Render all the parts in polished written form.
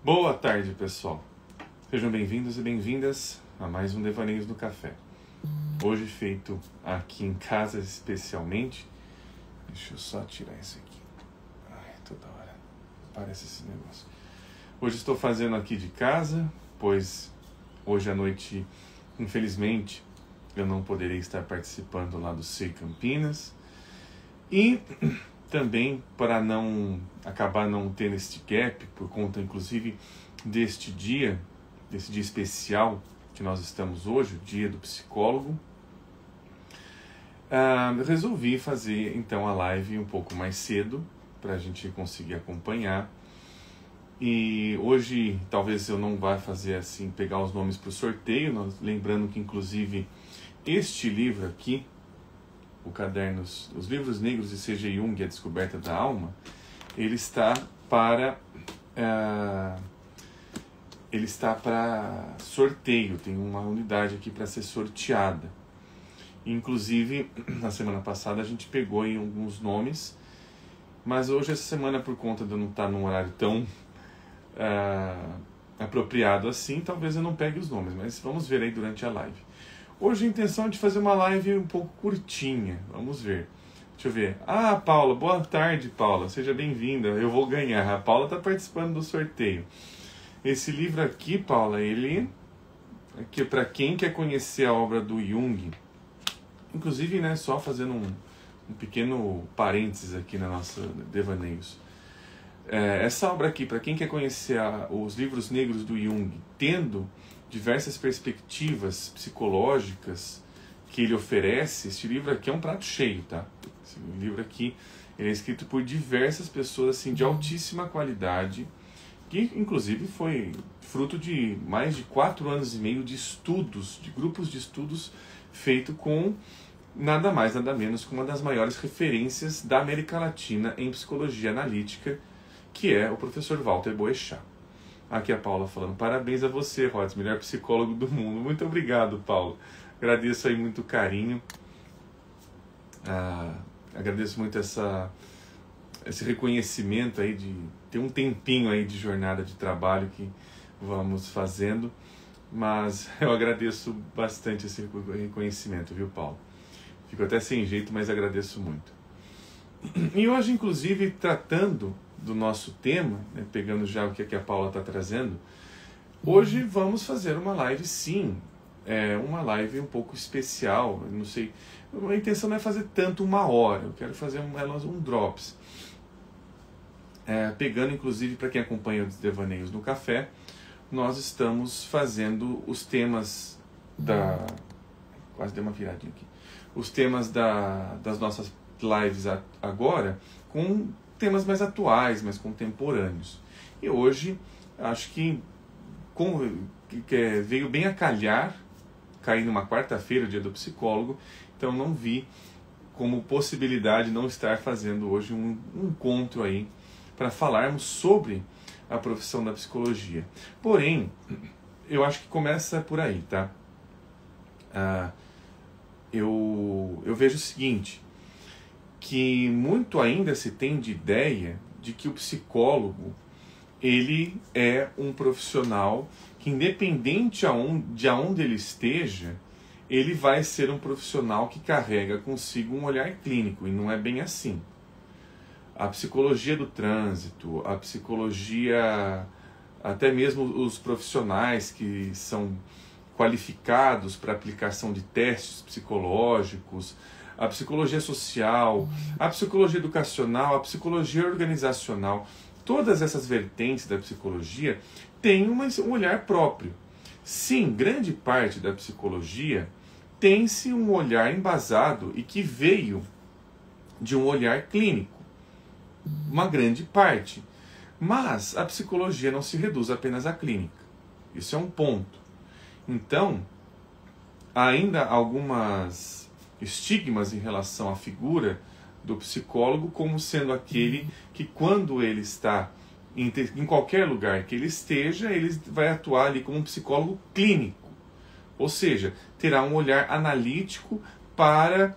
Boa tarde, pessoal. Sejam bem-vindos e bem-vindas a mais um Devaneios do Café. Hoje feito aqui em casa especialmente. Deixa eu só tirar isso aqui. Ai, toda hora aparece esse negócio. Hoje estou fazendo aqui de casa, pois hoje à noite, infelizmente, eu não poderei estar participando lá do SEI Campinas. E também para não acabar não tendo este gap, por conta inclusive desse dia especial que nós estamos hoje, o dia do psicólogo, resolvi fazer então a live um pouco mais cedo, para a gente conseguir acompanhar. E hoje talvez eu não vá fazer assim, pegar os nomes para o sorteio, lembrando que inclusive este livro aqui, Os Livros Negros de C.G. Jung, A Descoberta da Alma, ele está para sorteio, tem uma unidade aqui para ser sorteada. Inclusive, na semana passada a gente pegou aí alguns nomes, mas hoje, essa semana, por conta de eu não estar num horário tão apropriado assim, talvez eu não pegue os nomes, mas vamos ver aí durante a live. Hoje a intenção é de fazer uma live um pouco curtinha, vamos ver. Deixa eu ver. Paula, boa tarde, Paula, seja bem-vinda, eu vou ganhar. A Paula está participando do sorteio. Esse livro aqui, Paula, ele é para quem quer conhecer a obra do Jung, inclusive, né, só fazendo um pequeno parênteses aqui na nossa Devaneios. Essa obra aqui, para quem quer conhecer os livros negros do Jung, tendo diversas perspectivas psicológicas que ele oferece, este livro aqui é um prato cheio, tá? Esse livro aqui ele é escrito por diversas pessoas assim, de altíssima qualidade, que inclusive foi fruto de mais de 4 anos e meio de estudos, de grupos de estudos, feito com nada mais, nada menos que uma das maiores referências da América Latina em psicologia analítica, que é o professor Walter Boechat. Aqui a Paula falando, parabéns a você, Rods, melhor psicólogo do mundo. Muito obrigado, Paulo. Agradeço aí muito o carinho. Agradeço muito esse reconhecimento aí de ter um tempinho aí de jornada de trabalho que vamos fazendo. Mas eu agradeço bastante esse reconhecimento, viu, Paulo? Fico até sem jeito, mas agradeço muito. E hoje, inclusive, tratando do nosso tema, né, pegando já o que a Paula está trazendo, hoje vamos fazer uma live, sim, uma live um pouco especial, não sei, a intenção não é fazer tanto 1 hora, eu quero fazer um drops, pegando inclusive para quem acompanha os Devaneios no Café, nós estamos fazendo os temas quase dei uma viradinha aqui, os temas das nossas lives agora, com temas mais atuais, mais contemporâneos. E hoje, acho que veio bem a calhar, cair numa quarta-feira, o dia do psicólogo, então não vi como possibilidade não estar fazendo hoje um encontro aí para falarmos sobre a profissão da psicologia. Porém, eu acho que começa por aí, tá? Eu vejo o seguinte, que muito ainda se tem de ideia de que o psicólogo ele é um profissional que, independente de onde ele esteja, ele vai ser um profissional que carrega consigo um olhar clínico, e não é bem assim. A psicologia do trânsito, a psicologia, até mesmo os profissionais que são qualificados para aplicação de testes psicológicos, a psicologia social, a psicologia educacional, a psicologia organizacional, todas essas vertentes da psicologia têm um olhar próprio. Sim, grande parte da psicologia tem-se um olhar embasado e que veio de um olhar clínico, uma grande parte. Mas a psicologia não se reduz apenas à clínica. Isso é um ponto. Então, ainda algumas estigmas em relação à figura do psicólogo como sendo aquele que, quando ele está em qualquer lugar que ele esteja, ele vai atuar ali como um psicólogo clínico, ou seja, terá um olhar analítico para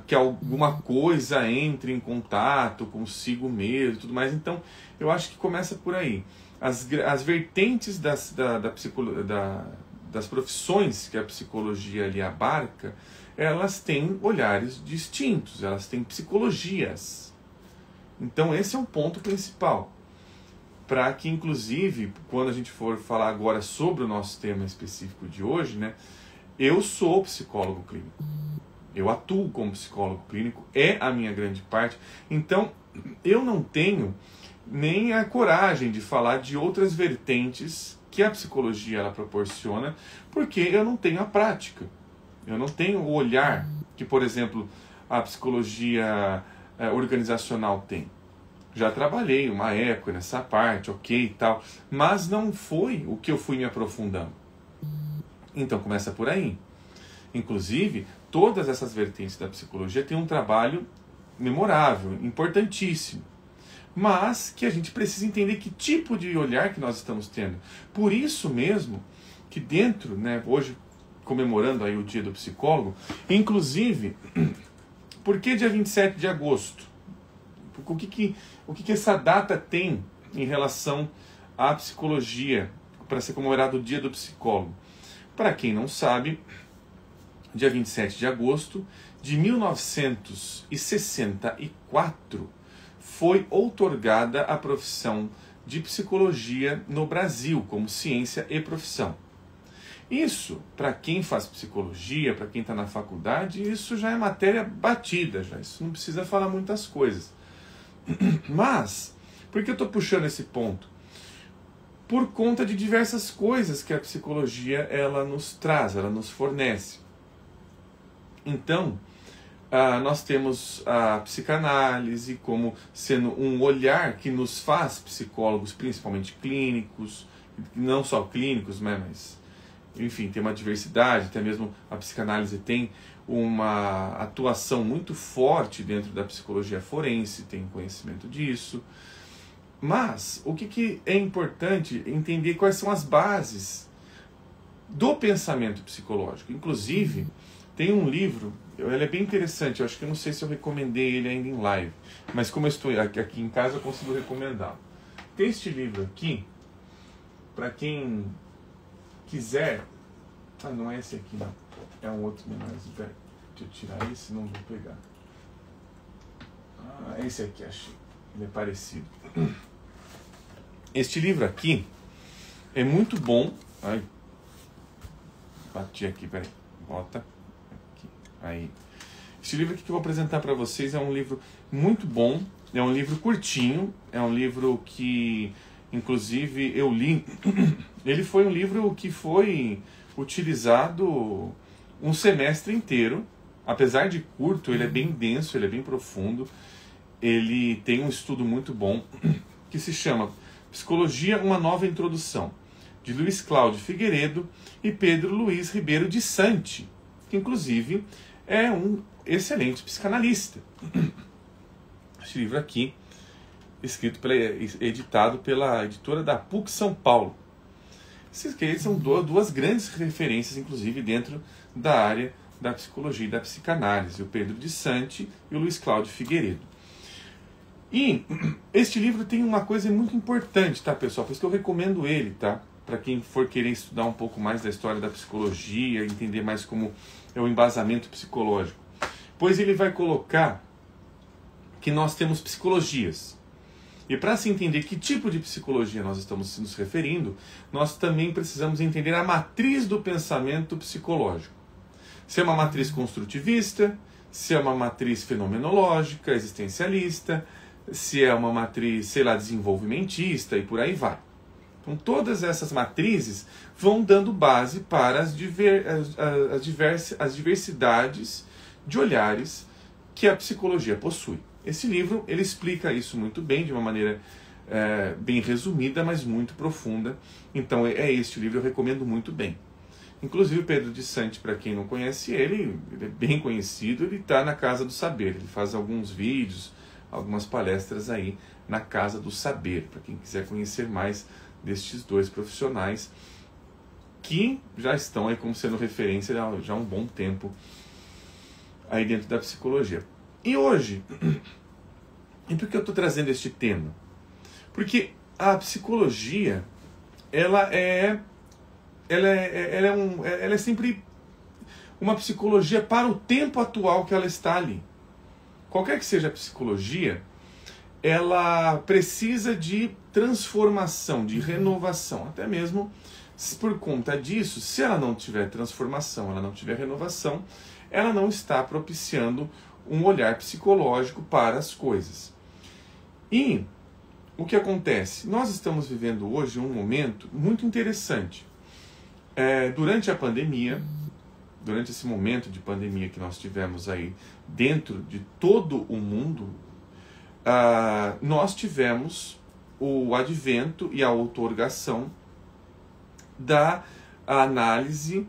que alguma coisa entre em contato consigo mesmo e tudo mais. Então, eu acho que começa por aí. As vertentes das profissões que a psicologia ali abarca, elas têm olhares distintos, elas têm psicologias. Então, esse é um ponto principal. Para que, inclusive, quando a gente for falar agora sobre o nosso tema específico de hoje, né, eu sou psicólogo clínico. Eu atuo como psicólogo clínico, é a minha grande parte. Então, eu não tenho nem a coragem de falar de outras vertentes que a psicologia ela proporciona, porque eu não tenho a prática. Eu não tenho o olhar que, por exemplo, a psicologia organizacional tem. Já trabalhei uma época nessa parte, ok e tal, mas não foi o que eu fui me aprofundando. Então começa por aí. Inclusive, todas essas vertentes da psicologia têm um trabalho memorável, importantíssimo, mas que a gente precisa entender que tipo de olhar que nós estamos tendo. Por isso mesmo que dentro, né, hoje comemorando aí o Dia do Psicólogo, inclusive, por que dia 27 de agosto? O que essa data tem em relação à psicologia para ser comemorado o Dia do Psicólogo? Para quem não sabe, dia 27 de agosto de 1964 foi outorgada a profissão de psicologia no Brasil como ciência e profissão. Isso, para quem faz psicologia, para quem está na faculdade, isso já é matéria batida, já. Isso não precisa falar muitas coisas. Mas, por que eu estou puxando esse ponto? Por conta de diversas coisas que a psicologia ela nos traz, ela nos fornece. Então, nós temos a psicanálise como sendo um olhar que nos faz psicólogos, principalmente clínicos, não só clínicos, né, mas, enfim, tem uma diversidade, até mesmo a psicanálise tem uma atuação muito forte dentro da psicologia forense, tem conhecimento disso. Mas o que é importante entender quais são as bases do pensamento psicológico. Inclusive, tem um livro, ele é bem interessante, eu acho que eu não sei se eu recomendei ele ainda em live, mas como eu estou aqui em casa eu consigo recomendar. Tem este livro aqui, para quem quiser... não é esse aqui não. É um outro menorzinho. Pera, deixa eu tirar esse, não vou pegar. Esse aqui achei. Ele é parecido. Este livro aqui é muito bom. Ai, bati aqui, peraí. Bota aqui. Aí. Este livro aqui que eu vou apresentar para vocês é um livro muito bom. É um livro curtinho. É um livro que, inclusive, eu li. Ele foi um livro que foi utilizado um semestre inteiro. Apesar de curto, ele é bem denso, ele é bem profundo. Ele tem um estudo muito bom que se chama Psicologia, uma Nova Introdução, de Luiz Cláudio Figueiredo e Pedro Luiz Ribeiro de Santi, que inclusive é um excelente psicanalista. Este livro aqui, editado pela editora da PUC São Paulo. Esses são duas grandes referências, inclusive, dentro da área da psicologia e da psicanálise, o Pedro de Santi e o Luiz Cláudio Figueiredo. E este livro tem uma coisa muito importante, tá, pessoal? Por isso que eu recomendo ele, tá? Para quem for querer estudar um pouco mais da história da psicologia, entender mais como é o embasamento psicológico. Pois ele vai colocar que nós temos psicologias. E para se entender que tipo de psicologia nós estamos nos referindo, nós também precisamos entender a matriz do pensamento psicológico. Se é uma matriz construtivista, se é uma matriz fenomenológica, existencialista, se é uma matriz, desenvolvimentista e por aí vai. Então todas essas matrizes vão dando base para as diversidades de olhares que a psicologia possui. Esse livro ele explica isso muito bem, de uma maneira bem resumida, mas muito profunda. Então é este livro, eu recomendo muito bem. Inclusive o Pedro de Santi, para quem não conhece ele é bem conhecido, ele está na Casa do Saber, ele faz alguns vídeos, algumas palestras aí na Casa do Saber, para quem quiser conhecer mais destes dois profissionais que já estão aí como sendo referência já há um bom tempo aí dentro da psicologia. E hoje, e por que eu estou trazendo este tema? Porque a psicologia, ela é sempre uma psicologia para o tempo atual que ela está ali. Qualquer que seja a psicologia, ela precisa de transformação, de renovação. Até mesmo por conta disso, se ela não tiver transformação, ela não tiver renovação, ela não está propiciando um olhar psicológico para as coisas. E o que acontece? Nós estamos vivendo hoje um momento muito interessante. Durante a pandemia, durante esse momento de pandemia que nós tivemos aí dentro de todo o mundo, nós tivemos o advento e a outorgação da análise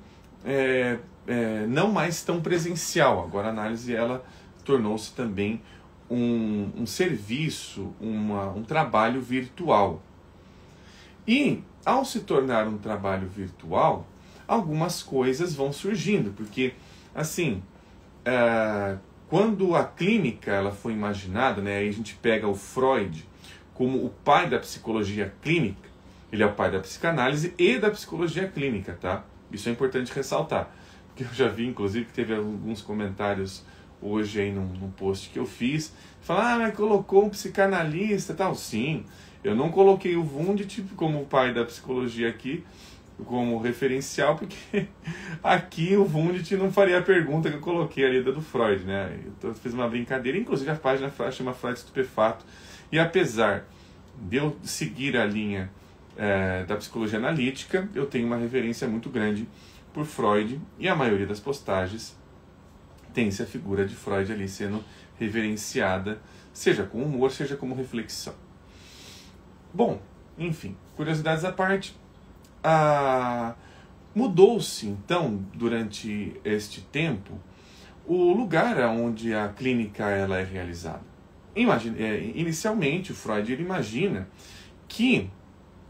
não mais tão presencial. Agora a análise ela tornou-se também um serviço, um trabalho virtual. E ao se tornar um trabalho virtual, algumas coisas vão surgindo, porque assim, quando a clínica ela foi imaginada, né, aí a gente pega o Freud como o pai da psicologia clínica, ele é o pai da psicanálise e da psicologia clínica, tá? Isso é importante ressaltar, porque eu já vi, inclusive, que teve alguns comentários hoje aí num post que eu fiz, falando, mas colocou um psicanalista e tal. Sim, eu não coloquei o Wundt como o pai da psicologia aqui, como referencial, porque aqui o Wundt não faria a pergunta que eu coloquei ali da do Freud, né? Eu fiz uma brincadeira, inclusive a página chama Freud Estupefato, e apesar de eu seguir a linha da psicologia analítica, eu tenho uma reverência muito grande por Freud, e a maioria das postagens tem-se a figura de Freud ali sendo reverenciada, seja com humor, seja como reflexão. Bom, enfim, curiosidades à parte, mudou-se então, durante este tempo, o lugar onde a clínica ela é realizada. Inicialmente, o Freud ele imagina que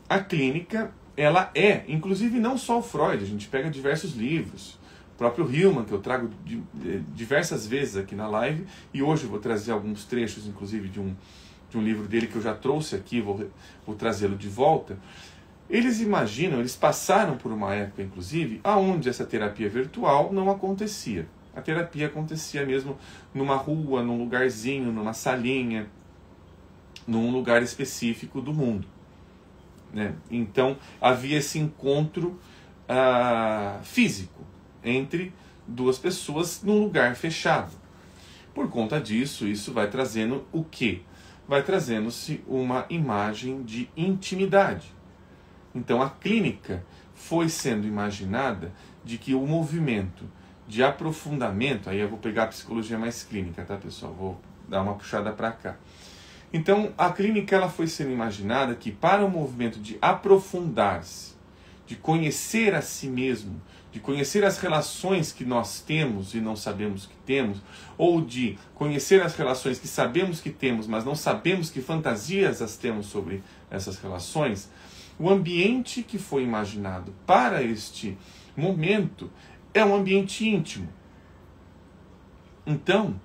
a clínica ela inclusive não só o Freud, a gente pega diversos livros, o próprio Hillman, que eu trago diversas vezes aqui na live, e hoje eu vou trazer alguns trechos, inclusive, de um livro dele que eu já trouxe aqui, vou trazê-lo de volta. Eles imaginam, eles passaram por uma época, inclusive, onde essa terapia virtual não acontecia. A terapia acontecia mesmo numa rua, num lugarzinho, numa salinha, num lugar específico do mundo, né? Então, havia esse encontro físico entre duas pessoas num lugar fechado. Por conta disso, isso vai trazendo o quê? Vai trazendo-se uma imagem de intimidade. Então, a clínica foi sendo imaginada de que o movimento de aprofundamento, aí eu vou pegar a psicologia mais clínica, tá, pessoal? Vou dar uma puxada para cá. Então, a clínica ela foi sendo imaginada que para o movimento de aprofundar-se, de conhecer a si mesmo, de conhecer as relações que nós temos e não sabemos que temos, ou de conhecer as relações que sabemos que temos, mas não sabemos que fantasias as temos sobre essas relações, o ambiente que foi imaginado para este momento é um ambiente íntimo. Então,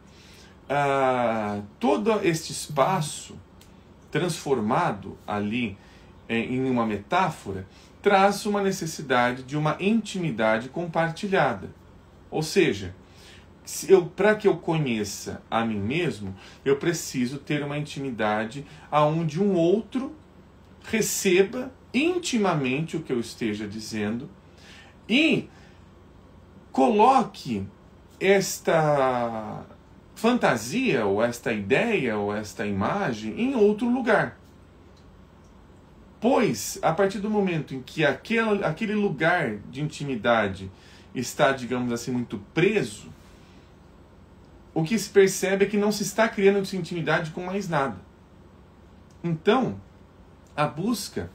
todo este espaço transformado ali em uma metáfora traz uma necessidade de uma intimidade compartilhada. Ou seja, para que eu conheça a mim mesmo, eu preciso ter uma intimidade onde um outro receba intimamente o que eu esteja dizendo e coloque esta fantasia, ou esta ideia, ou esta imagem em outro lugar. Pois, a partir do momento em que aquele lugar de intimidade está, digamos assim, muito preso, o que se percebe é que não se está criando essa intimidade com mais nada. Então, a busca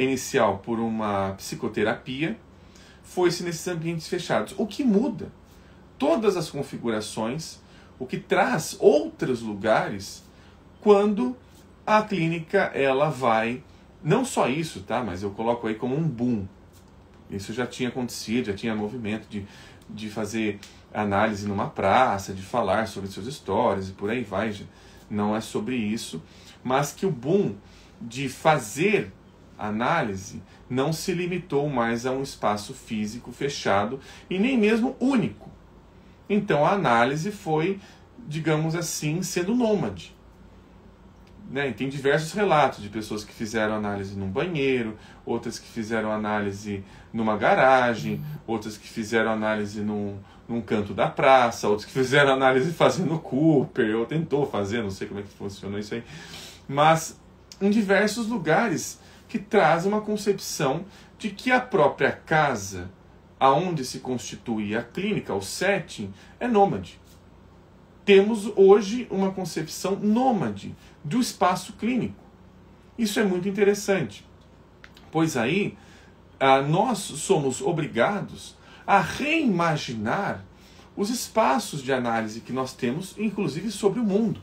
inicial por uma psicoterapia foi-se nesses ambientes fechados. O que muda todas as configurações, o que traz outros lugares quando a clínica ela vai, não só isso, tá? Mas eu coloco aí como um boom. Isso já tinha acontecido, já tinha movimento de fazer análise numa praça, de falar sobre suas histórias e por aí vai, não é sobre isso, mas que o boom de fazer análise não se limitou mais a um espaço físico fechado e nem mesmo único. Então a análise foi, digamos assim, sendo nômade. Né? E tem diversos relatos de pessoas que fizeram análise num banheiro, outras que fizeram análise numa garagem, outras que fizeram análise num canto da praça, outros que fizeram análise fazendo Cooper, ou tentou fazer, não sei como é que funcionou isso aí. Mas em diversos lugares que traz uma concepção de que a própria casa, aonde se constitui a clínica, o setting, é nômade. Temos hoje uma concepção nômade do espaço clínico. Isso é muito interessante, pois aí nós somos obrigados a reimaginar os espaços de análise que nós temos, inclusive sobre o mundo.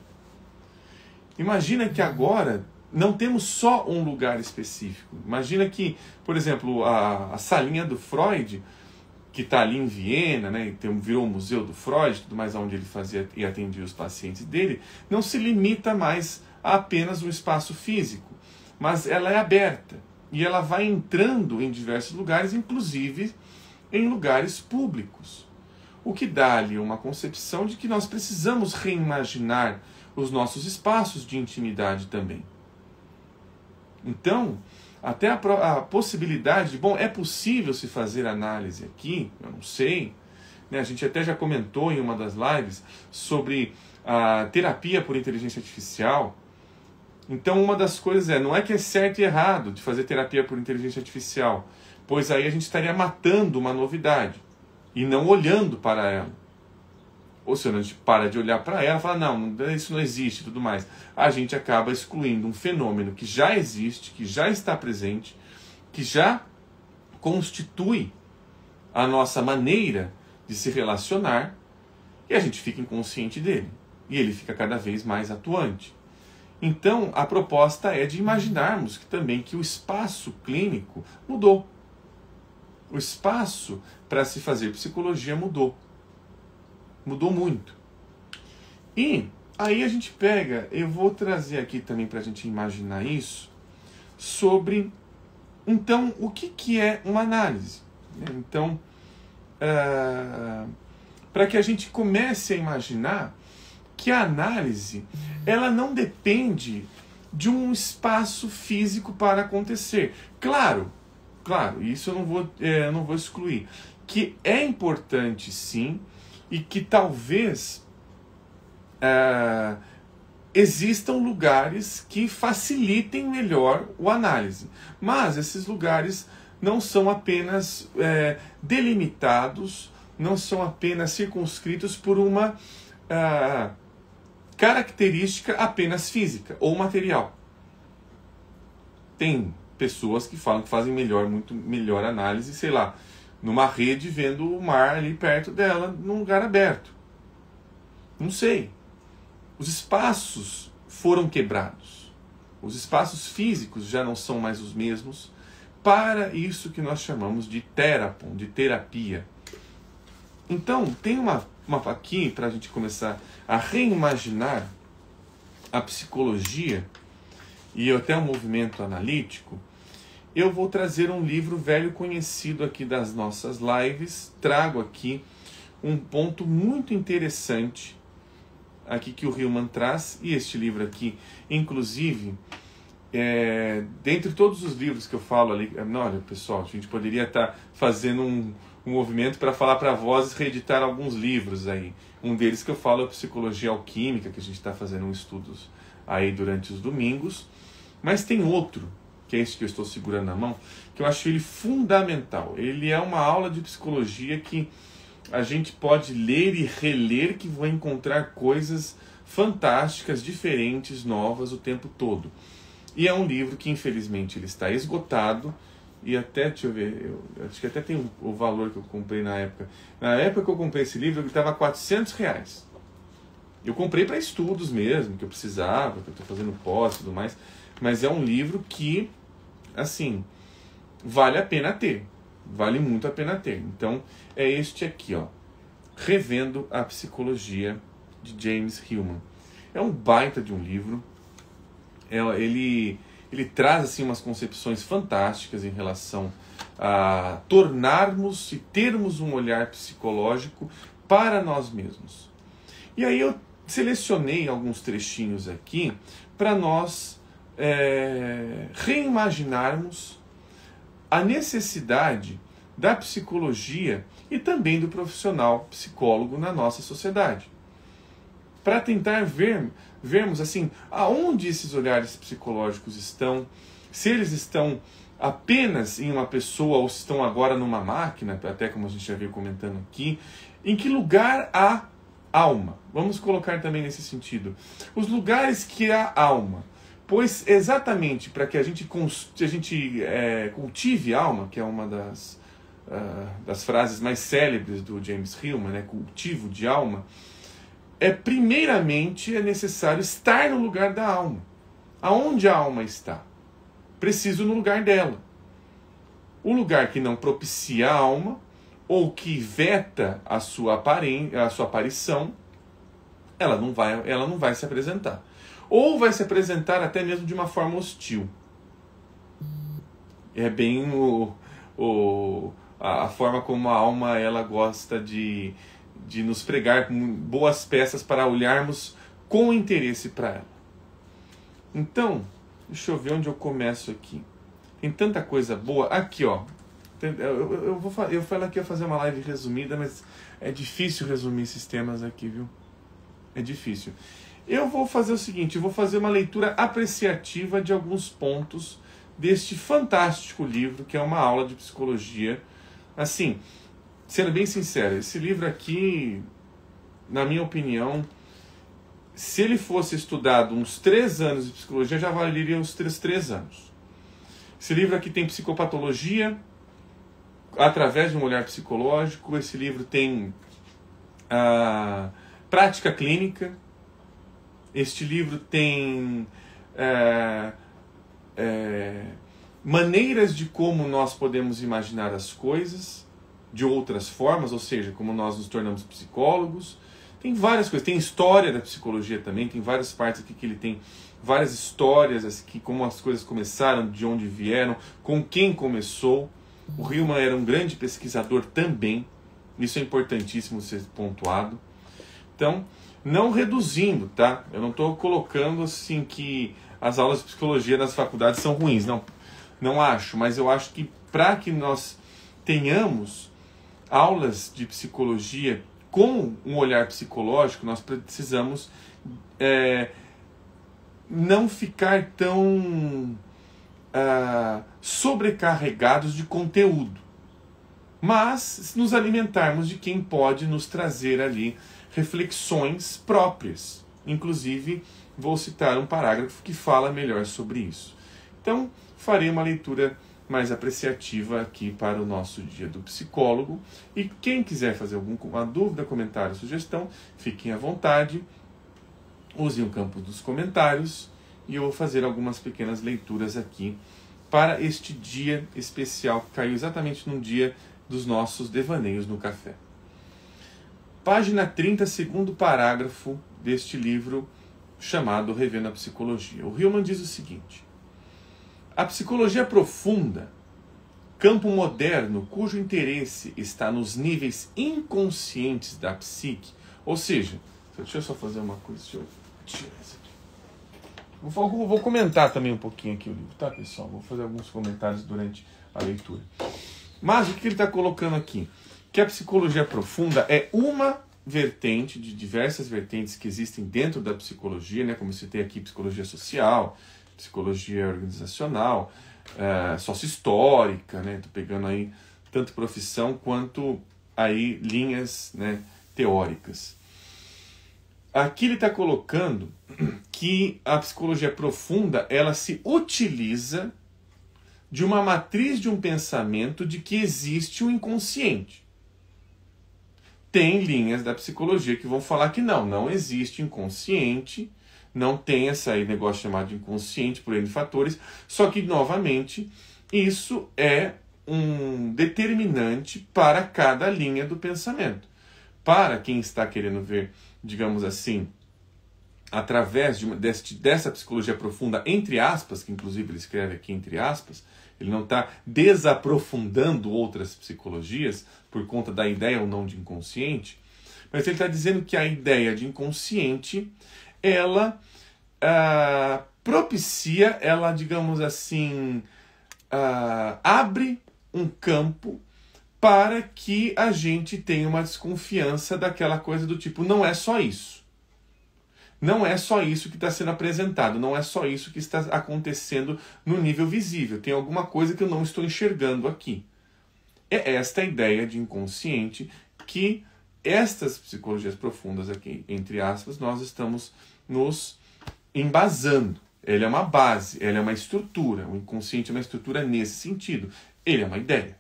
Imagina que agora não temos só um lugar específico. Imagina que, por exemplo, a salinha do Freud, que está ali em Viena, né, virou o Museu do Freud, tudo mais, onde ele fazia e atendia os pacientes dele, não se limita mais a apenas um espaço físico, mas ela é aberta e ela vai entrando em diversos lugares, inclusive em lugares públicos. O que dá-lhe uma concepção de que nós precisamos reimaginar os nossos espaços de intimidade também. Então, até a possibilidade de, bom, é possível se fazer análise aqui? Eu não sei. Né? A gente até já comentou em uma das lives sobre a terapia por inteligência artificial. Então, uma das coisas não é que é certo e errado de fazer terapia por inteligência artificial, pois aí a gente estaria matando uma novidade e não olhando para ela. Ou seja, a gente para de olhar para ela e fala, não, isso não existe e tudo mais. A gente acaba excluindo um fenômeno que já existe, que já está presente, que já constitui a nossa maneira de se relacionar, e a gente fica inconsciente dele. E ele fica cada vez mais atuante. Então, a proposta é de imaginarmos que também que o espaço clínico mudou. O espaço para se fazer psicologia mudou. Mudou muito. E aí a gente pega, eu vou trazer aqui também para a gente imaginar isso, sobre, então, o que é uma análise. Então, para que a gente comece a imaginar que a análise, ela não depende de um espaço físico para acontecer. Claro, isso eu não vou excluir. Que é importante, sim, e que talvez existam lugares que facilitem melhor o análise. Mas esses lugares não são apenas delimitados, não são apenas circunscritos por uma característica apenas física ou material. Tem pessoas que falam que fazem muito melhor análise, sei lá, numa rede vendo o mar ali perto dela, num lugar aberto. Não sei. Os espaços foram quebrados. Os espaços físicos já não são mais os mesmos para isso que nós chamamos de terapon, de terapia. Então, tem uma aqui para a gente começar a reimaginar a psicologia e até o movimento analítico. Eu vou trazer um livro velho conhecido aqui das nossas lives. Trago aqui um ponto muito interessante aqui que o Hillman traz. E este livro aqui, inclusive, dentre todos os livros que eu falo ali... Olha, pessoal, a gente poderia estar fazendo um movimento para falar para Vozes reeditar alguns livros aí. Um deles que eu falo é Psicologia Alquímica, que a gente está fazendo estudos aí durante os domingos. Mas tem outro, que é esse que eu estou segurando na mão, que eu acho ele fundamental. Ele é uma aula de psicologia que a gente pode ler e reler, que vai encontrar coisas fantásticas, diferentes, novas o tempo todo. E é um livro que infelizmente ele está esgotado, e até, deixa eu ver, eu acho que até tem o valor que eu comprei na época. Na época que eu comprei esse livro, ele estava R$400. Eu comprei para estudos mesmo, que eu precisava, que eu estou fazendo pós e tudo mais. Mas é um livro que, assim, vale a pena ter. Vale muito a pena ter. Então, é este aqui, ó. Revendo a Psicologia, de James Hillman. É um baita de um livro. Ele traz assim, umas concepções fantásticas em relação a tornarmos e termos um olhar psicológico para nós mesmos. E aí eu selecionei alguns trechinhos aqui para nós reimaginarmos a necessidade da psicologia e também do profissional psicólogo na nossa sociedade. Para tentar vermos assim, aonde esses olhares psicológicos estão, se eles estão apenas em uma pessoa ou se estão agora numa máquina, até como a gente já veio comentando aqui, em que lugar há alma. Vamos colocar também nesse sentido. Os lugares que há alma. Pois exatamente para que a gente cultive alma, que é uma das frases mais célebres do James Hillman, né? Cultivo de alma, primeiramente é necessário estar no lugar da alma. Aonde a alma está? Preciso no lugar dela. O lugar que não propicia a alma, ou que veta a sua aparição, ela não vai se apresentar. Ou vai se apresentar até mesmo de uma forma hostil. É bem a forma como a alma ela gosta de nos pregar boas peças para olharmos com interesse para ela. Então, deixa eu ver onde eu começo aqui. Tem tanta coisa boa. Aqui, ó. Eu falo que ia fazer uma live resumida, mas é difícil resumir esses temas aqui, viu? É difícil. Eu vou fazer o seguinte, eu vou fazer uma leitura apreciativa de alguns pontos deste fantástico livro, que é uma aula de psicologia. Assim, sendo bem sincero, esse livro aqui, na minha opinião, se ele fosse estudado uns 3 anos de psicologia, já valeria uns 3 anos. Esse livro aqui tem psicopatologia, através de um olhar psicológico. Esse livro tem a prática clínica. Este livro tem maneiras de como nós podemos imaginar as coisas de outras formas, ou seja, como nós nos tornamos psicólogos. Tem várias coisas, tem história da psicologia também, tem várias partes aqui que ele tem várias histórias, assim, como as coisas começaram, de onde vieram, com quem começou. O Hillman era um grande pesquisador também, isso é importantíssimo ser pontuado. Então, não reduzindo, tá? Eu não estou colocando assim que as aulas de psicologia nas faculdades são ruins, não acho, mas eu acho que para que nós tenhamos aulas de psicologia com um olhar psicológico, nós precisamos não ficar tão sobrecarregados de conteúdo, mas nos alimentarmos de quem pode nos trazer ali reflexões próprias. Inclusive, vou citar um parágrafo que fala melhor sobre isso. Então, farei uma leitura mais apreciativa aqui para o nosso dia do psicólogo. E quem quiser fazer alguma dúvida, comentário, sugestão, fiquem à vontade. Usem o campo dos comentários e eu vou fazer algumas pequenas leituras aqui para este dia especial que caiu exatamente no dia dos nossos devaneios no café. Página 30, segundo parágrafo deste livro chamado Revendo a Psicologia. O Hillman diz o seguinte: a psicologia profunda, campo moderno cujo interesse está nos níveis inconscientes da psique, ou seja, deixa eu só fazer uma coisa, deixa eu tirar isso aqui. Vou comentar também um pouquinho aqui o livro, tá, pessoal? Vou fazer alguns comentários durante a leitura. Mas o que ele está colocando aqui? Que a psicologia profunda é uma vertente de diversas vertentes que existem dentro da psicologia, né? Como eu citei aqui, psicologia social, psicologia organizacional, sócio-histórica, né? Estou pegando aí tanto profissão quanto aí linhas, né, teóricas. Aqui ele está colocando que a psicologia profunda ela se utiliza de uma matriz de um pensamento de que existe um inconsciente. Tem linhas da psicologia que vão falar que não existe inconsciente, não tem esse negócio chamado de inconsciente por N fatores, só que, novamente, isso é um determinante para cada linha do pensamento. para quem está querendo ver, digamos assim, através dessa psicologia profunda, entre aspas, que inclusive ele escreve aqui entre aspas, ele não está desaprofundando outras psicologias por conta da ideia ou não de inconsciente, mas ele está dizendo que a ideia de inconsciente, ela propicia, ela, digamos assim, abre um campo para que a gente tenha uma desconfiança daquela coisa do tipo, não é só isso. Não é só isso que está sendo apresentado, não é só isso que está acontecendo no nível visível. Tem alguma coisa que eu não estou enxergando aqui. É esta a ideia de inconsciente que estas psicologias profundas aqui, entre aspas, nós estamos nos embasando. Ele é uma base, ele é uma estrutura. O inconsciente é uma estrutura nesse sentido. Ele é uma ideia.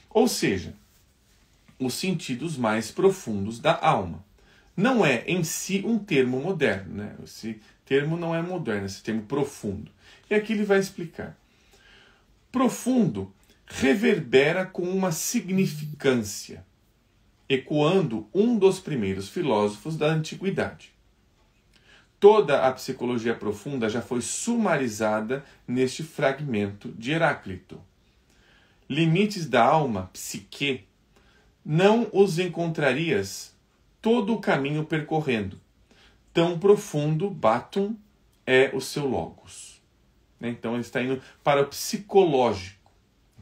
Ou seja, os sentidos mais profundos da alma. Não é em si um termo moderno, né? Esse termo não é moderno, esse termo profundo. E aqui ele vai explicar. Profundo reverbera com uma significância, ecoando um dos primeiros filósofos da antiguidade. Toda a psicologia profunda já foi sumarizada neste fragmento de Heráclito. Limites da alma, psique, não os encontrarias todo o caminho percorrendo. Tão profundo, Batum, é o seu logos. Então ele está indo para o psicológico.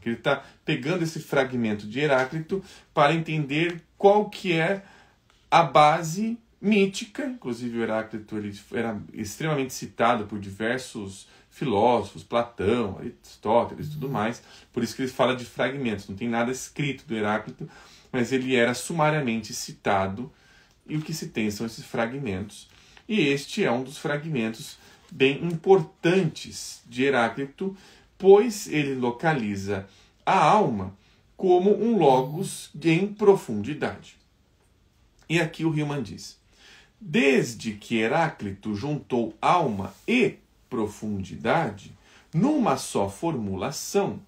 Ele está pegando esse fragmento de Heráclito para entender qual que é a base mítica. Inclusive o Heráclito ele era extremamente citado por diversos filósofos, Platão, Aristóteles e tudo mais. Por isso que ele fala de fragmentos. Não tem nada escrito do Heráclito, mas ele era sumariamente citado. E o que se tem são esses fragmentos. E este é um dos fragmentos bem importantes de Heráclito, pois ele localiza a alma como um logos em profundidade. E aqui o Hillman diz: desde que Heráclito juntou alma e profundidade numa só formulação,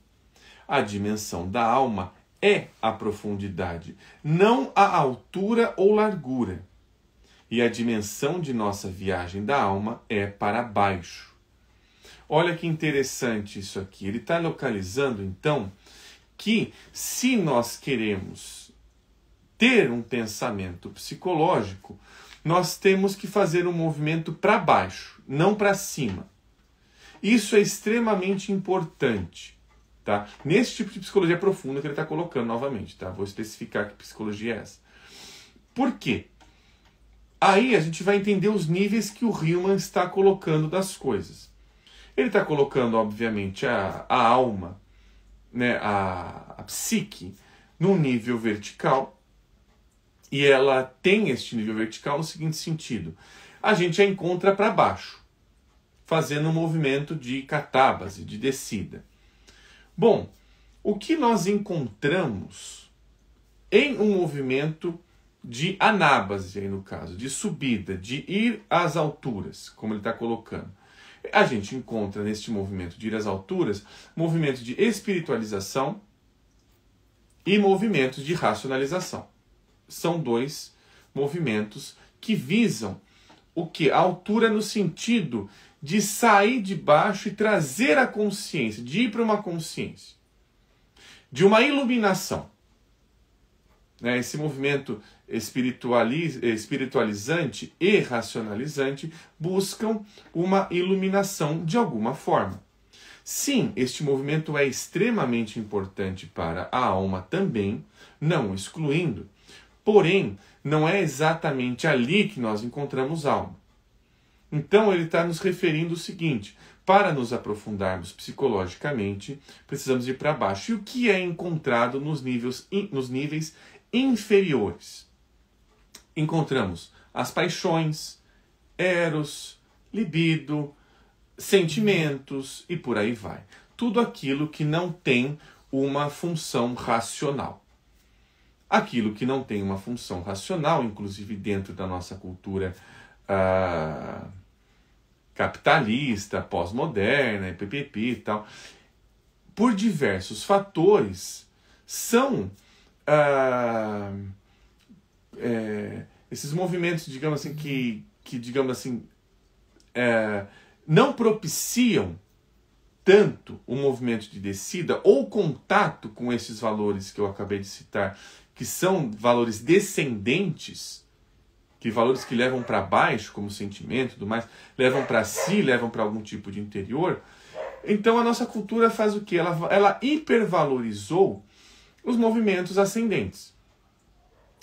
a dimensão da alma é a profundidade, não a altura ou largura. E a dimensão de nossa viagem da alma é para baixo. Olha que interessante isso aqui. Ele está localizando, então, que se nós queremos ter um pensamento psicológico, nós temos que fazer um movimento para baixo, não para cima. Isso é extremamente importante. Tá? Nesse tipo de psicologia profunda que ele está colocando novamente. Tá? Vou especificar que psicologia é essa. Por quê? Aí a gente vai entender os níveis que o Hillman está colocando das coisas. Ele está colocando, obviamente, a alma, né, a psique, num nível vertical. E ela tem este nível vertical no seguinte sentido. A gente a encontra para baixo, fazendo um movimento de catábase, de descida. Bom, o que nós encontramos em um movimento de anábase, aí no caso, de subida, de ir às alturas, como ele está colocando. A gente encontra neste movimento de ir às alturas, movimento de espiritualização e movimentos de racionalização. São dois movimentos que visam o quê? A altura no sentido de sair de baixo e trazer a consciência, de ir para uma consciência, de uma iluminação. Esse movimento espiritualizante e racionalizante buscam uma iluminação de alguma forma. Sim, este movimento é extremamente importante para a alma também, não excluindo, porém, não é exatamente ali que nós encontramos alma. Então ele está nos referindo o seguinte: para nos aprofundarmos psicologicamente, precisamos ir para baixo. E o que é encontrado nos níveis inferiores? Encontramos as paixões, eros, libido, sentimentos e por aí vai. Tudo aquilo que não tem uma função racional. Aquilo que não tem uma função racional, inclusive dentro da nossa cultura capitalista, pós-moderna, PPP e tal, por diversos fatores, são esses movimentos, digamos assim, que digamos assim, não propiciam tanto o movimento de descida ou contato com esses valores que eu acabei de citar, que são valores descendentes, que valores que levam para baixo, como sentimento e tudo mais, levam para si, levam para algum tipo de interior. Então a nossa cultura faz o quê? Ela hipervalorizou os movimentos ascendentes.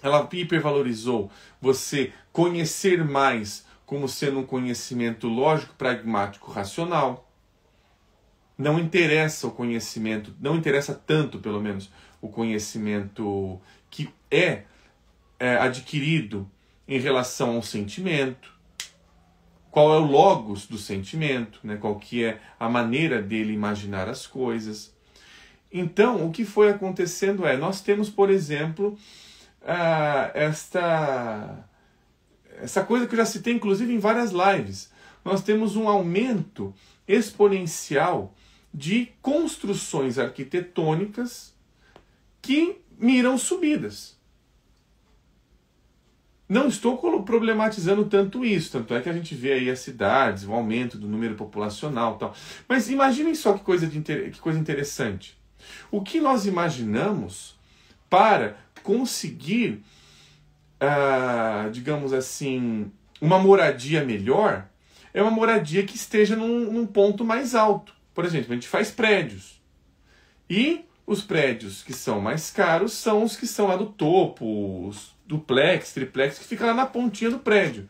Ela hipervalorizou você conhecer mais como sendo um conhecimento lógico, pragmático, racional. Não interessa o conhecimento, não interessa tanto, pelo menos, o conhecimento que é adquirido em relação ao sentimento. Qual é o logos do sentimento, né? Qual que é a maneira dele imaginar as coisas. Então, o que foi acontecendo nós temos, por exemplo, essa coisa que eu já citei, inclusive, em várias lives. Nós temos um aumento exponencial de construções arquitetônicas que miram subidas. Não estou problematizando tanto isso, tanto é que a gente vê aí as cidades, o aumento do número populacional e tal. Mas imaginem só que coisa interessante. O que nós imaginamos para conseguir, digamos assim, uma moradia melhor, é uma moradia que esteja num ponto mais alto. Por exemplo, a gente faz prédios. E os prédios que são mais caros são os que são lá do topo, os duplex, triplex, que fica lá na pontinha do prédio.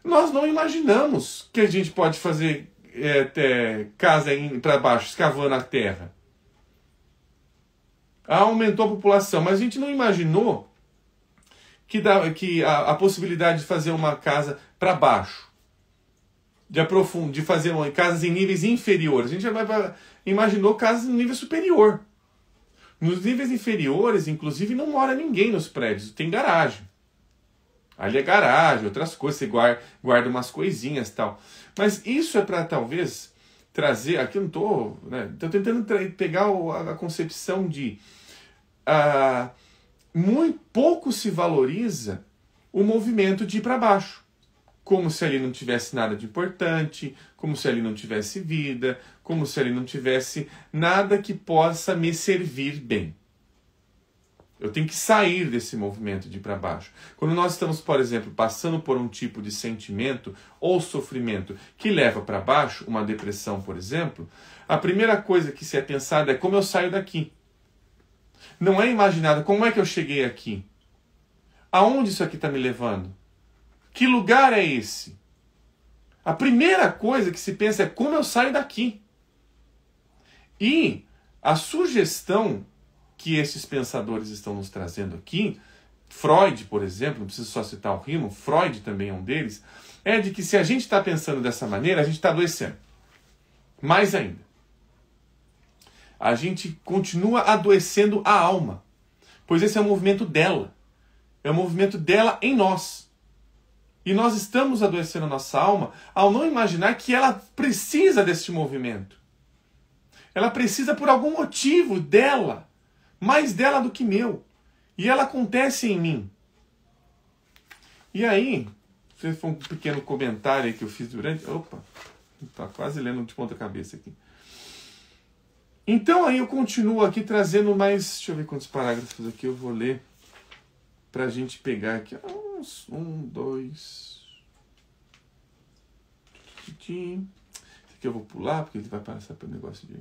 Nós não imaginamos que a gente pode fazer casa para baixo, escavando a terra. Aumentou a população, mas a gente não imaginou que a possibilidade de fazer uma casa para baixo, de fazer casas em níveis inferiores. A gente imaginou casas em nível superior. Nos níveis inferiores, inclusive, não mora ninguém nos prédios. Tem garagem. Ali é garagem, outras coisas. Você guarda umas coisinhas e tal. Mas isso é para, talvez, trazer... Aqui eu não estou... Estou tentando pegar a concepção de... muito pouco se valoriza o movimento de ir para baixo. Como se ali não tivesse nada de importante, como se ali não tivesse vida, como se ali não tivesse nada que possa me servir bem. Eu tenho que sair desse movimento de ir para baixo. Quando nós estamos, por exemplo, passando por um tipo de sentimento ou sofrimento que leva para baixo, uma depressão, por exemplo, a primeira coisa que se é pensada é como eu saio daqui. Não é imaginado como é que eu cheguei aqui. Aonde isso aqui está me levando? Que lugar é esse? A primeira coisa que se pensa é como eu saio daqui. E a sugestão que esses pensadores estão nos trazendo aqui, Freud, por exemplo, não preciso só citar o Riemann, Freud também é um deles, é de que se a gente está pensando dessa maneira, a gente está adoecendo. Mais ainda. A gente continua adoecendo a alma. Pois esse é o movimento dela. É o movimento dela em nós. E nós estamos adoecendo a nossa alma ao não imaginar que ela precisa deste movimento. Ela precisa por algum motivo dela. Mais dela do que meu. E ela acontece em mim. E aí, foi um pequeno comentário aí que eu fiz durante... Opa, tá quase lendo de ponta cabeça aqui. Então aí eu continuo aqui trazendo mais... Deixa eu ver quantos parágrafos aqui eu vou ler pra gente pegar aqui. Um, dois... Esse aqui eu vou pular porque ele vai passar pelo negócio de...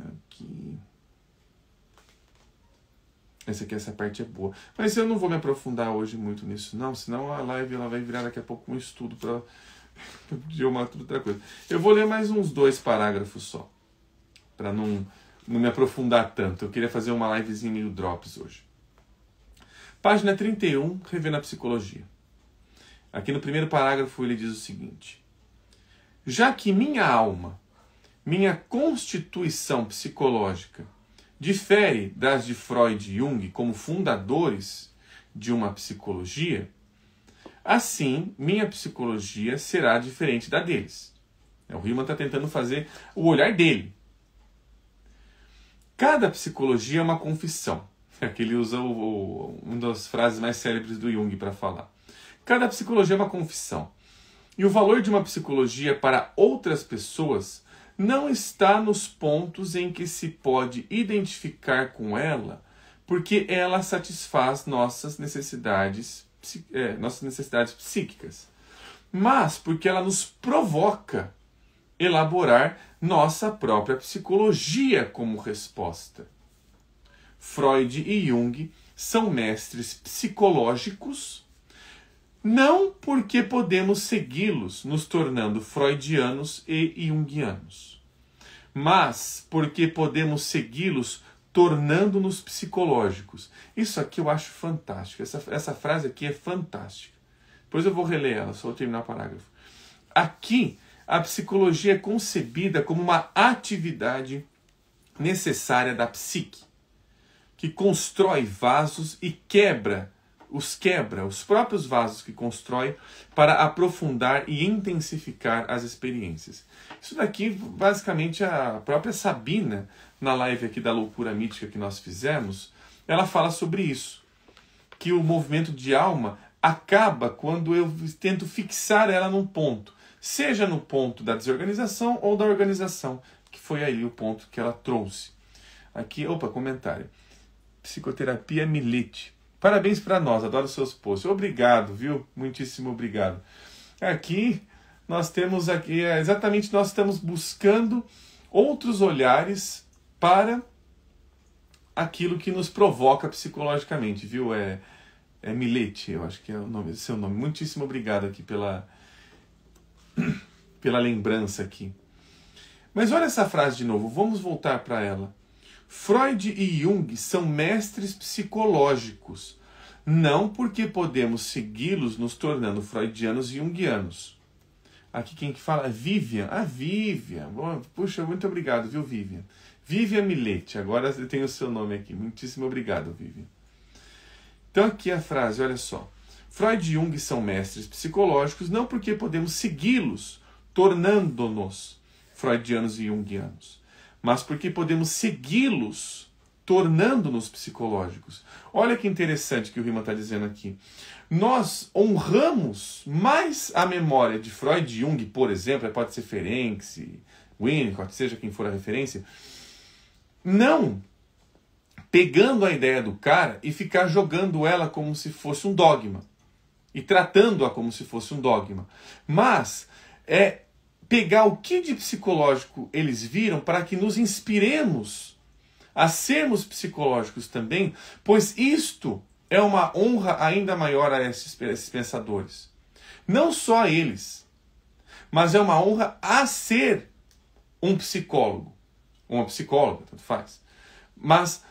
Aqui... Essa parte é boa. Mas eu não vou me aprofundar hoje muito nisso, não. Senão a live ela vai virar daqui a pouco um estudo de uma outra coisa. Eu vou ler mais uns 2 parágrafos só. Para não me aprofundar tanto. Eu queria fazer uma livezinha meio drops hoje. Página 31, Revendo a Psicologia. Aqui no primeiro parágrafo ele diz o seguinte: já que minha alma, minha constituição psicológica, difere das de Freud e Jung como fundadores de uma psicologia, assim minha psicologia será diferente da deles. O Riemann está tentando fazer o olhar dele. Cada psicologia é uma confissão. Aqui ele usa uma das frases mais célebres do Jung para falar. Cada psicologia é uma confissão. E o valor de uma psicologia para outras pessoas não está nos pontos em que se pode identificar com ela, porque ela satisfaz nossas necessidades psíquicas, mas porque ela nos provoca elaborar nossa própria psicologia como resposta. Freud e Jung são mestres psicológicos, não porque podemos segui-los nos tornando freudianos e junguianos, mas porque podemos segui-los tornando-nos psicológicos. Isso aqui eu acho fantástico. Essa frase aqui é fantástica. Depois eu vou reler ela, só vou terminar o parágrafo. Aqui, a psicologia é concebida como uma atividade necessária da psique, que constrói vasos e quebra os próprios vasos que constrói para aprofundar e intensificar as experiências. Isso daqui, basicamente, a própria Sabina, na live aqui da Loucura Mítica que nós fizemos, ela fala sobre isso, que o movimento de alma acaba quando eu tento fixar ela num ponto, seja no ponto da desorganização ou da organização, que foi aí o ponto que ela trouxe. Aqui, comentário. Psicoterapia Milete. Parabéns para nós, adoro seus posts. Obrigado, viu? Muitíssimo obrigado. Aqui, nós temos exatamente, nós estamos buscando outros olhares para aquilo que nos provoca psicologicamente, viu? É Milete, eu acho que é o nome, seu nome. Muitíssimo obrigado aqui pela lembrança aqui. Mas olha essa frase de novo, vamos voltar para ela. Freud e Jung são mestres psicológicos, não porque podemos segui-los nos tornando freudianos e junguianos. Aqui quem que fala é Vivian. Vivian. Puxa, muito obrigado, viu, Vivian? Vivian Milete, agora eu tenho o seu nome aqui. Muitíssimo obrigado, Vivian. Então aqui a frase, olha só. Freud e Jung são mestres psicológicos, não porque podemos segui-los, tornando-nos freudianos e junguianos, mas porque podemos segui-los, tornando-nos psicológicos. Olha que interessante que o Riemann está dizendo aqui. Nós honramos mais a memória de Freud e Jung, por exemplo, pode ser Ferenczi, Winnicott, seja quem for a referência, não pegando a ideia do cara e ficar jogando ela como se fosse um dogma, e tratando-a como se fosse um dogma, mas pegar o que de psicológico eles viram para que nos inspiremos a sermos psicológicos também, pois isto é uma honra ainda maior a esses pensadores. Não só a eles, mas é uma honra a ser um psicólogo, uma psicóloga, tanto faz. Mas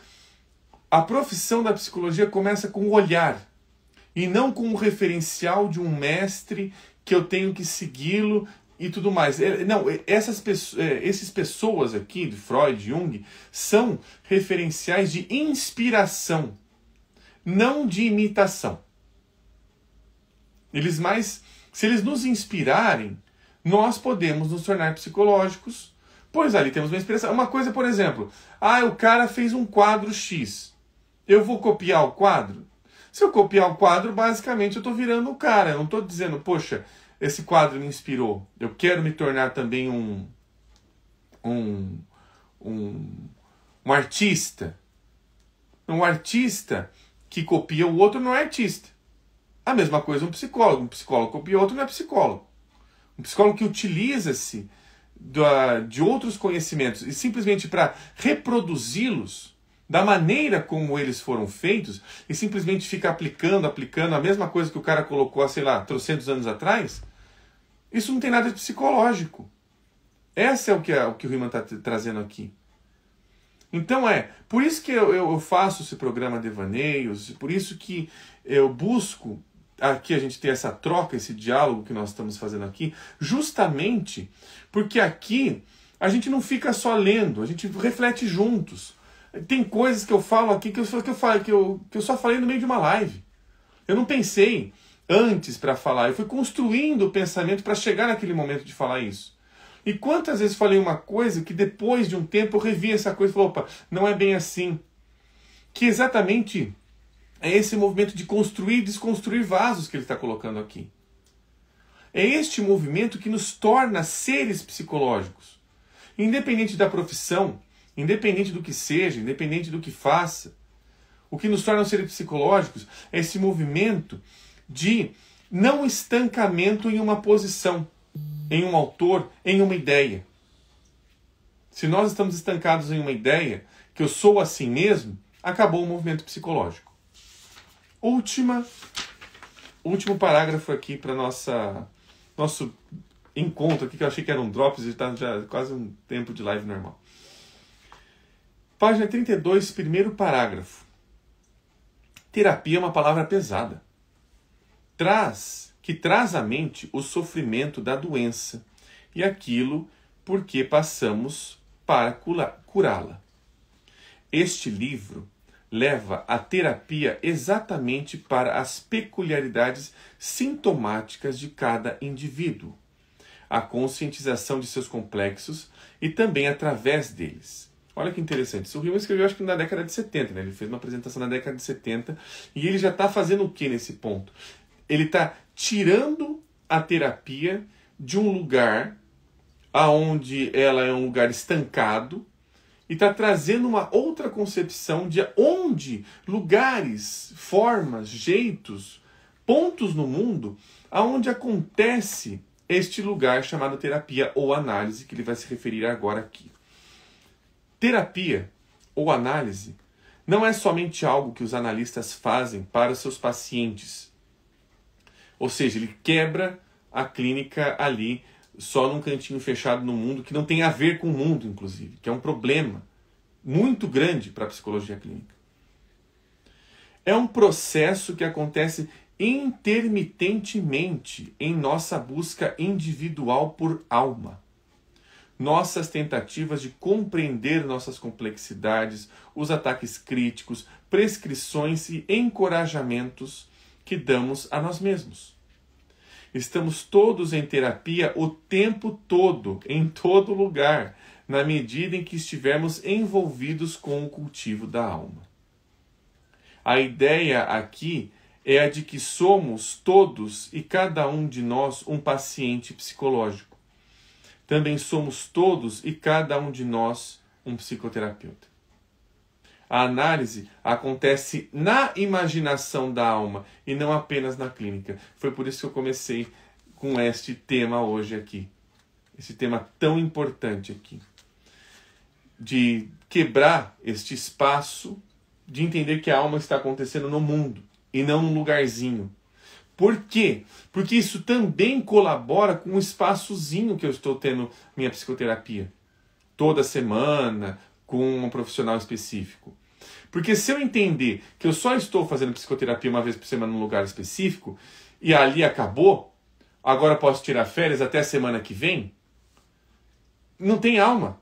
a profissão da psicologia começa com o olhar, e não com o referencial de um mestre que eu tenho que segui-lo e tudo mais. Não, esses pessoas aqui, de Freud e Jung, são referenciais de inspiração, não de imitação. Se eles nos inspirarem, nós podemos nos tornar psicológicos, pois ali temos uma inspiração. Uma coisa, por exemplo, o cara fez um quadro X. Eu vou copiar o quadro? Se eu copiar o quadro, basicamente eu estou virando o cara. Eu não estou dizendo, poxa, esse quadro me inspirou. Eu quero me tornar também um artista. Um artista que copia o outro não é artista. A mesma coisa um psicólogo. Um psicólogo copia o outro não é psicólogo. Um psicólogo que utiliza-se de outros conhecimentos e simplesmente para reproduzi-los da maneira como eles foram feitos e simplesmente fica aplicando a mesma coisa que o cara colocou há, sei lá, 300 anos atrás, isso não tem nada de psicológico. Esse é o que o Riemann está trazendo aqui. Então por isso que eu faço esse programa Devaneios, por isso que eu busco aqui a gente ter essa troca, esse diálogo que nós estamos fazendo aqui, justamente porque aqui a gente não fica só lendo, a gente reflete juntos. Tem coisas que eu falo aqui que eu só falei no meio de uma live. Eu não pensei antes para falar, eu fui construindo o pensamento para chegar naquele momento de falar isso. E quantas vezes falei uma coisa que depois de um tempo eu revi essa coisa e falei, opa, não é bem assim. que exatamente é esse movimento de construir e desconstruir vasos que ele está colocando aqui. É este movimento que nos torna seres psicológicos. Independente da profissão, independente do que seja, independente do que faça, o que nos torna seres psicológicos é esse movimento de não estancamento em uma posição, em um autor, em uma ideia. Se nós estamos estancados em uma ideia, que eu sou assim mesmo, acabou o movimento psicológico. Último parágrafo aqui para nosso encontro aqui, que eu achei que era um drops e está já quase um tempo de live normal. Página 32, primeiro parágrafo. Terapia é uma palavra pesada. Que traz à mente o sofrimento da doença e aquilo por que passamos para curá-la. Este livro leva a terapia exatamente para as peculiaridades sintomáticas de cada indivíduo, a conscientização de seus complexos e também através deles. Olha que interessante. Isso o Hillman escreveu, acho que na década de 70, né? Ele fez uma apresentação na década de 70 e ele já está fazendo o que nesse ponto? Ele está tirando a terapia de um lugar onde ela é um lugar estancado e está trazendo uma outra concepção de onde lugares, formas, jeitos, pontos no mundo aonde acontece este lugar chamado terapia ou análise, que ele vai se referir agora aqui. Terapia ou análise não é somente algo que os analistas fazem para os seus pacientes. Ou seja, ele quebra a clínica ali só num cantinho fechado no mundo, que não tem a ver com o mundo, inclusive, que é um problema muito grande para a psicologia clínica. É um processo que acontece intermitentemente em nossa busca individual por alma. Nossas tentativas de compreender nossas complexidades, os ataques críticos, prescrições e encorajamentos que damos a nós mesmos. Estamos todos em terapia o tempo todo, em todo lugar, na medida em que estivermos envolvidos com o cultivo da alma. A ideia aqui é a de que somos todos e cada um de nós um paciente psicológico. Também somos todos e cada um de nós um psicoterapeuta. A análise acontece na imaginação da alma e não apenas na clínica. Foi por isso que eu comecei com este tema hoje aqui. Esse tema tão importante aqui. De quebrar este espaço, de entender que a alma está acontecendo no mundo e não num lugarzinho. Por quê? Porque isso também colabora com o espaçozinho que eu estou tendo minha psicoterapia. Toda semana, com um profissional específico. Porque se eu entender que eu só estou fazendo psicoterapia uma vez por semana num lugar específico, e ali acabou, agora posso tirar férias até a semana que vem, não tem alma.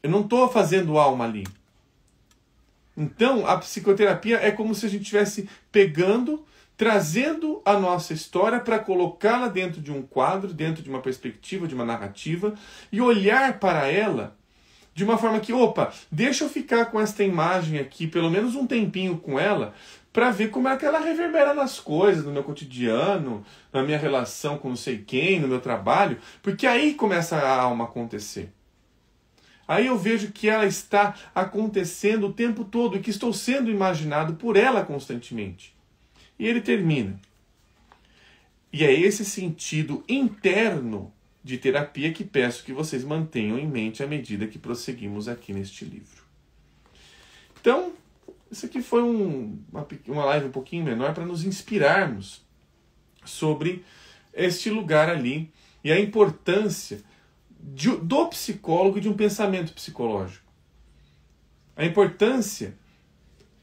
Eu não estou fazendo alma ali. Então, a psicoterapia é como se a gente estivesse pegando, trazendo a nossa história para colocá-la dentro de um quadro, dentro de uma perspectiva, de uma narrativa, e olhar para ela de uma forma que, opa, deixa eu ficar com esta imagem aqui, pelo menos um tempinho com ela, para ver como é que ela reverbera nas coisas, no meu cotidiano, na minha relação com não sei quem, no meu trabalho, porque aí começa a alma a acontecer. Aí eu vejo que ela está acontecendo o tempo todo e que estou sendo imaginado por ela constantemente. E ele termina. E é esse sentido interno de terapia que peço que vocês mantenham em mente à medida que prosseguimos aqui neste livro. Então, isso aqui foi uma live um pouquinho menor para nos inspirarmos sobre este lugar ali e a importância do psicólogo e de um pensamento psicológico. A importância,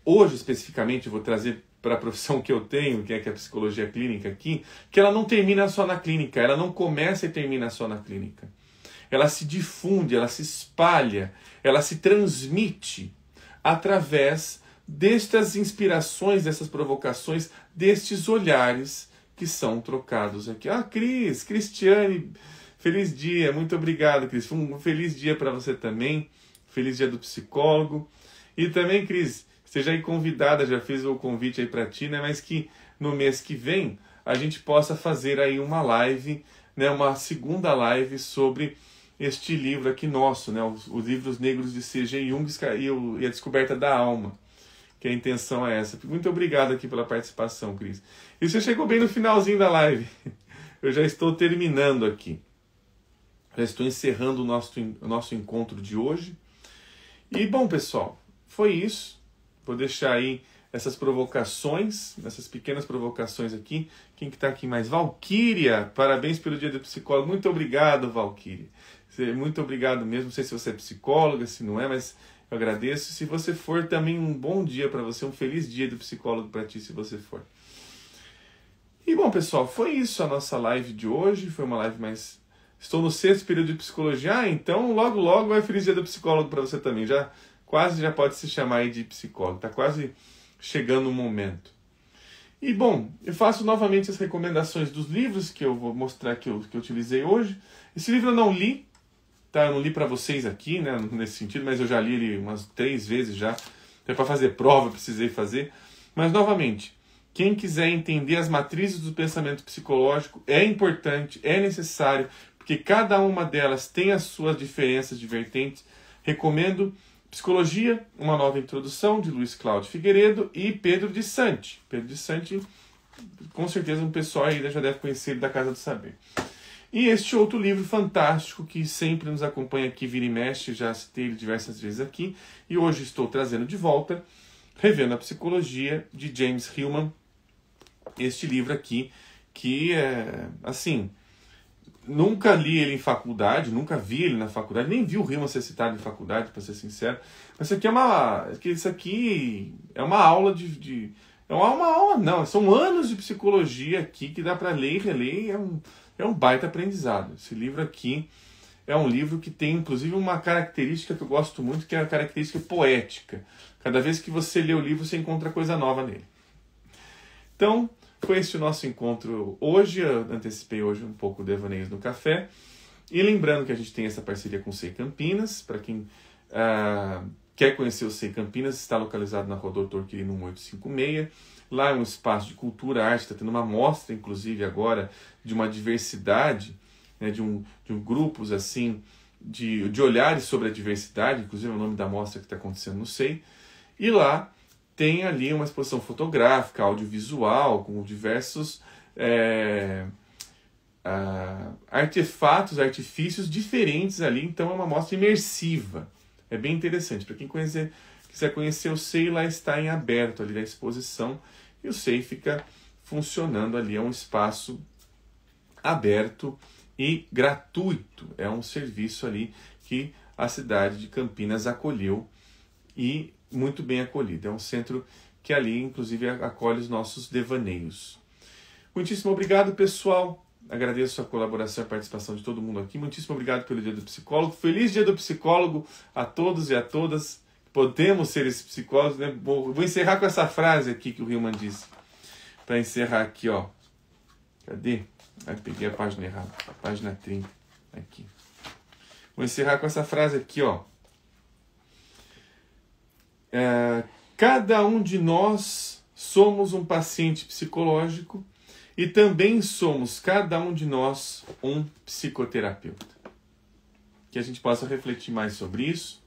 hoje especificamente, eu vou trazer para a profissão que eu tenho, que é a psicologia clínica aqui, que ela não termina só na clínica, ela não começa e termina só na clínica. Ela se difunde, ela se espalha, ela se transmite através destas inspirações, dessas provocações, destes olhares que são trocados aqui. Ah, Cristiane, feliz dia, muito obrigado, Cris. Um feliz dia para você também, feliz dia do psicólogo. E também, Cris, seja aí convidada, já fiz o convite aí para ti, né? Mas que no mês que vem a gente possa fazer aí uma live, né? Uma segunda live sobre este livro aqui nosso, né? Os livros negros de C.G. Jung e a descoberta da alma. Que a intenção é essa. Muito obrigado aqui pela participação, Cris. E você chegou bem no finalzinho da live. Eu já estou terminando aqui. Já estou encerrando o nosso encontro de hoje. E, bom, pessoal, foi isso. Vou deixar aí essas provocações, essas pequenas provocações aqui. Quem que está aqui mais? Valquíria, parabéns pelo Dia do Psicólogo. Muito obrigado, Valquíria. Muito obrigado mesmo. Não sei se você é psicóloga, se não é, mas eu agradeço. Se você for, também um bom dia para você, um feliz dia do psicólogo para ti, se você for. E bom, pessoal, foi isso a nossa live de hoje. Foi uma live mais... Estou no 6º período de psicologia, então logo, logo é feliz dia do psicólogo para você também. Quase já pode se chamar aí de psicólogo. Está quase chegando o momento. E bom, eu faço novamente as recomendações dos livros que eu vou mostrar que eu utilizei hoje. Esse livro eu não li. Tá, eu não li para vocês aqui, né, nesse sentido, mas eu já li ele umas 3 vezes já. Até para fazer prova, precisei fazer. Mas, novamente, quem quiser entender as matrizes do pensamento psicológico é importante, é necessário, porque cada uma delas tem as suas diferenças de vertentes. Recomendo Psicologia, uma nova introdução, de Luiz Cláudio Figueiredo e Pedro de Santi. Pedro de Santi, com certeza um pessoal ainda já deve conhecer ele da Casa do Saber. E este outro livro fantástico que sempre nos acompanha aqui, vira e mexe, já citei ele diversas vezes aqui, e hoje estou trazendo de volta, Revendo a Psicologia, de James Hillman. Este livro aqui, que é, assim, nunca li ele em faculdade, nunca vi ele na faculdade, nem vi o Hillman ser citado em faculdade, para ser sincero, mas isso aqui é uma aula é uma aula, não, são anos de psicologia aqui que dá para ler e reler, é um baita aprendizado. Esse livro aqui é um livro que tem, inclusive, uma característica que eu gosto muito, que é a característica poética. Cada vez que você lê o livro, você encontra coisa nova nele. Então, foi esse o nosso encontro hoje. Eu antecipei hoje um pouco o Devaneios no Café. E lembrando que a gente tem essa parceria com o SEI Campinas. Para quem quer conhecer o SEI Campinas, está localizado na Rua Doutor Quirino 1856. Lá é um espaço de cultura, arte. Está tendo uma mostra, inclusive, agora, de uma diversidade, né, de grupos assim, de olhares sobre a diversidade. Inclusive é o nome da mostra que está acontecendo no SEI. E lá tem ali uma exposição fotográfica, audiovisual, com diversos artefatos, artifícios diferentes ali. Então é uma mostra imersiva. É bem interessante. Para quem quiser conhecer o SEI, lá está em aberto ali a exposição. E o SEI fica funcionando ali. É um espaço aberto e gratuito. É um serviço ali que a cidade de Campinas acolheu e muito bem acolhido. É um centro que ali, inclusive, acolhe os nossos devaneios. Muitíssimo obrigado, pessoal. Agradeço a colaboração e a participação de todo mundo aqui. Muitíssimo obrigado pelo Dia do Psicólogo. Feliz Dia do Psicólogo a todos e a todas. Podemos ser esses psicólogos, né? Vou encerrar com essa frase aqui que o Hillman disse. Para encerrar aqui, ó. Cadê? Peguei a página errada. A página 30. Aqui. Vou encerrar com essa frase aqui, ó. Cada um de nós somos um paciente psicológico e também somos, cada um de nós, um psicoterapeuta. Que a gente possa refletir mais sobre isso.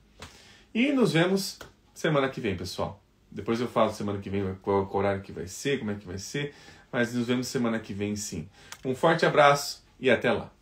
E nos vemos semana que vem, pessoal. Depois eu falo semana que vem qual horário que vai ser, como é que vai ser, mas nos vemos semana que vem sim. Um forte abraço e até lá.